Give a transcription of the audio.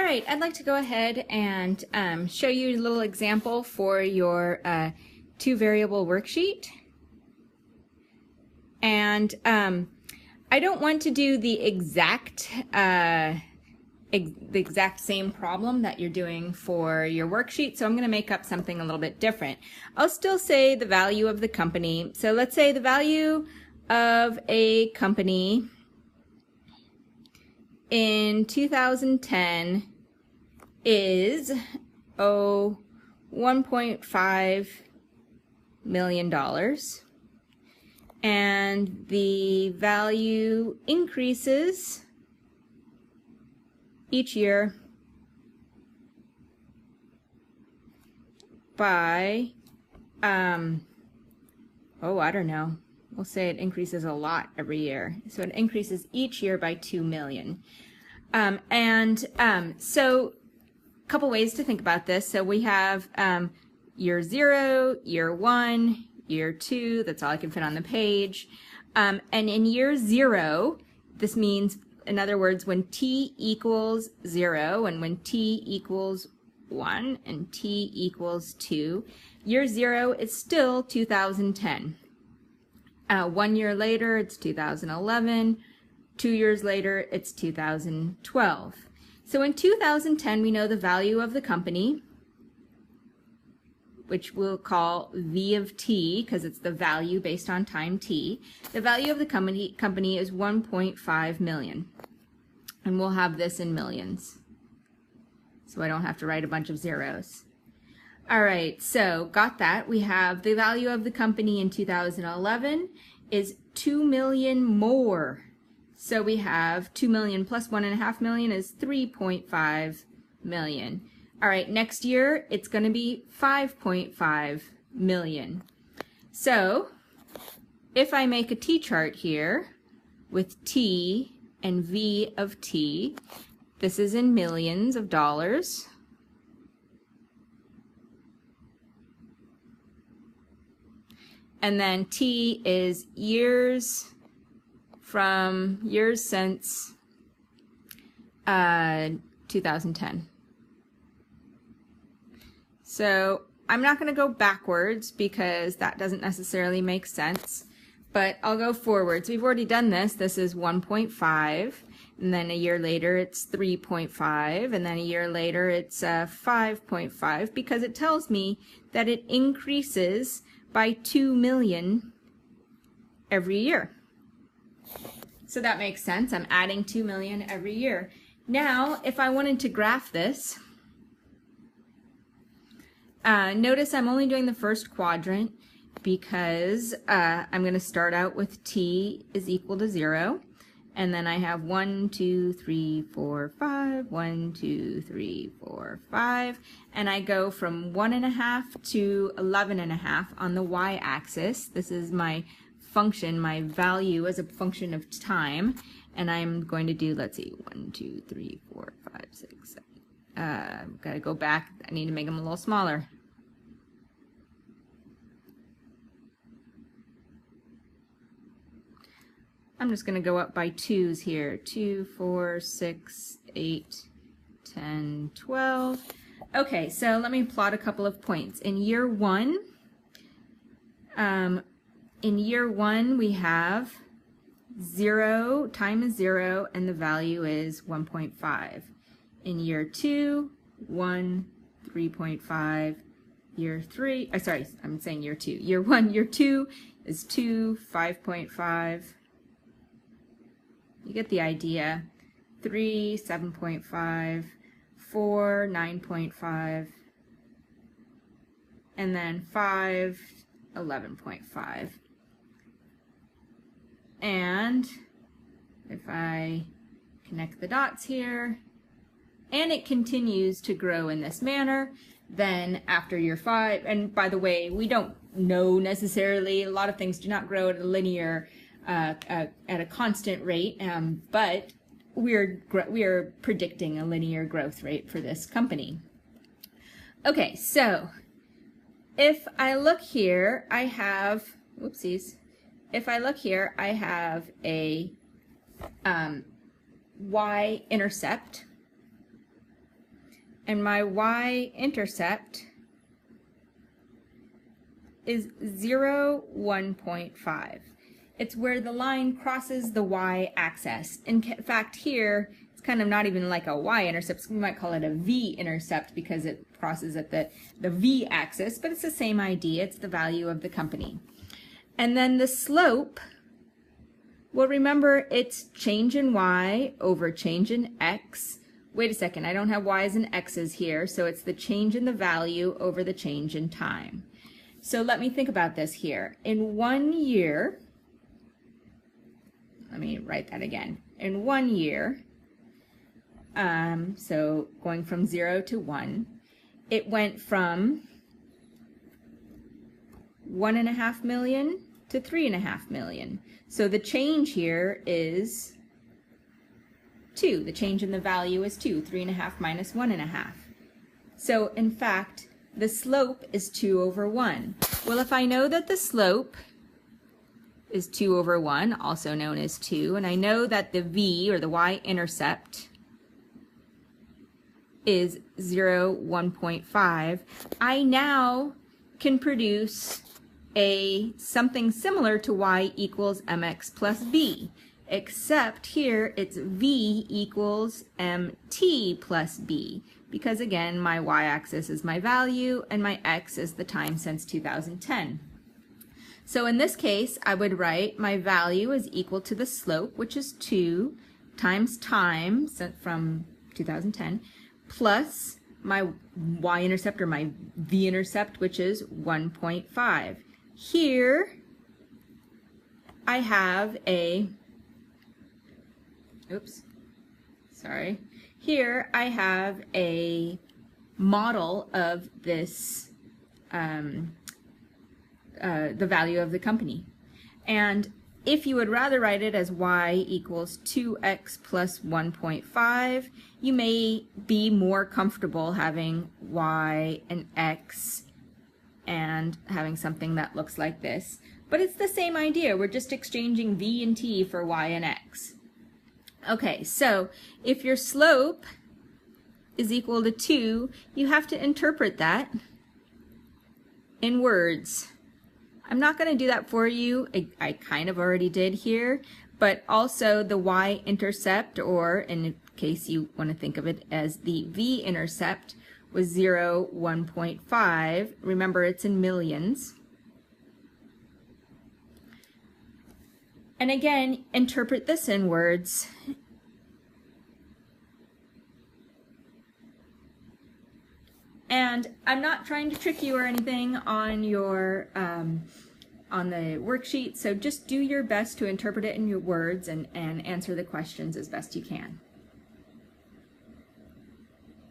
right, I'd like to go ahead and show you a little example for your two-variable worksheet. And I don't want to do the exact same problem that you're doing for your worksheet, so I'm going to make up something a little bit different. I'll still say the value of the company. So let's say the value of a company in 2010 is $1.5 million, and the value increases each year by I don't know, we'll say it increases a lot every year. So it increases each year by 2 million. So a couple ways to think about this. So we have year 0, year 1, year 2, that's all I can fit on the page. And in year 0, this means, in other words, when t equals 0 and when t equals 1 and t equals 2, year 0 is still 2010. 1 year later, it's 2011. 2 years later, it's 2012. So in 2010, we know the value of the company, which we'll call V of t, because it's the value based on time t. The value of the company is 1.5 million. And we'll have this in millions, so I don't have to write a bunch of zeros. All right, so got that. We have the value of the company in 2011 is 2 million more. So we have 2 million plus 1.5 million is 3.5 million. All right, next year it's going to be 5.5 million. So if I make a t-chart here with t and V of t, this is in millions of dollars. And then t is years from years since 2010. So I'm not going to go backwards because that doesn't necessarily make sense, but I'll go forwards. We've already done this. This is 1.5, and then a year later it's 3.5, and then a year later it's 5.5, because it tells me that it increases by 2 million every year. So that makes sense. I'm adding 2 million every year. Now, if I wanted to graph this, notice I'm only doing the first quadrant because I'm going to start out with t is equal to 0, and then I have 1, 2, 3, 4, 5, 1, 2, 3, 4, 5, and I go from 1.5 to 11.5 on the y-axis. This is my function, my value as a function of time, and I'm going to do, let's see, 1, 2, 3, 4, 5, 6, 7. I've got to go back. I need to make them a little smaller. I'm just going to go up by 2's here. 2, 4, 6, 8, 10, 12. Okay, so let me plot a couple of points. In year 1, we have 0, time is 0, and the value is 1.5. In year 2, 1, 3.5. Year 3, sorry, I'm saying year 2. Year 1, year 2 is 2, 5.5. You get the idea. 3, 7.5, 4, 9.5, and then 5, 11.5. And if I connect the dots here, and it continues to grow in this manner, then after year 5, and by the way, we don't know necessarily, a lot of things do not grow at a linear at a constant rate, but we are predicting a linear growth rate for this company. Okay, so if I look here, I have, whoopsies, if I look here, I have a y-intercept, and my y-intercept is 0, 1.5. It's where the line crosses the y-axis. In fact, here, it's kind of not even like a y-intercept. We might call it a v-intercept because it crosses at the v-axis, but it's the same idea. It's the value of the company. And then the slope, well, remember, it's change in y over change in x. Wait a second, I don't have y's and x's here, so it's the change in the value over the change in time. So let me think about this here. In 1 year, let me write that again. In 1 year, so going from 0 to 1, it went from 1.5 million to 3.5 million. So the change here is 2. The change in the value is 2. 3.5 minus 1.5. So in fact, the slope is 2 over 1. Well, if I know that the slope is 2 over 1, also known as 2, and I know that the v, or the y-intercept, is 0, 1.5, I now can produce something similar to y equals mx plus b, except here it's v equals mt plus b, because again, my y-axis is my value and my x is the time since 2010. So in this case, I would write my value is equal to the slope, which is 2, times time from 2010, plus my y-intercept, or my v-intercept, which is 1.5. Here, I have a, Here I have a model of this, the value of the company. And if you would rather write it as y equals 2x plus 1.5, you may be more comfortable having y and x and having something that looks like this. But it's the same idea. We're just exchanging v and t for y and x. Okay, so if your slope is equal to 2, you have to interpret that in words. I'm not going to do that for you. I kind of already did here, but also the y-intercept, or in case you want to think of it as the v-intercept, was 0, 1.5. Remember, it's in millions. And again, interpret this in words. And I'm not trying to trick you or anything on your on the worksheet, so just do your best to interpret it in your words and answer the questions as best you can.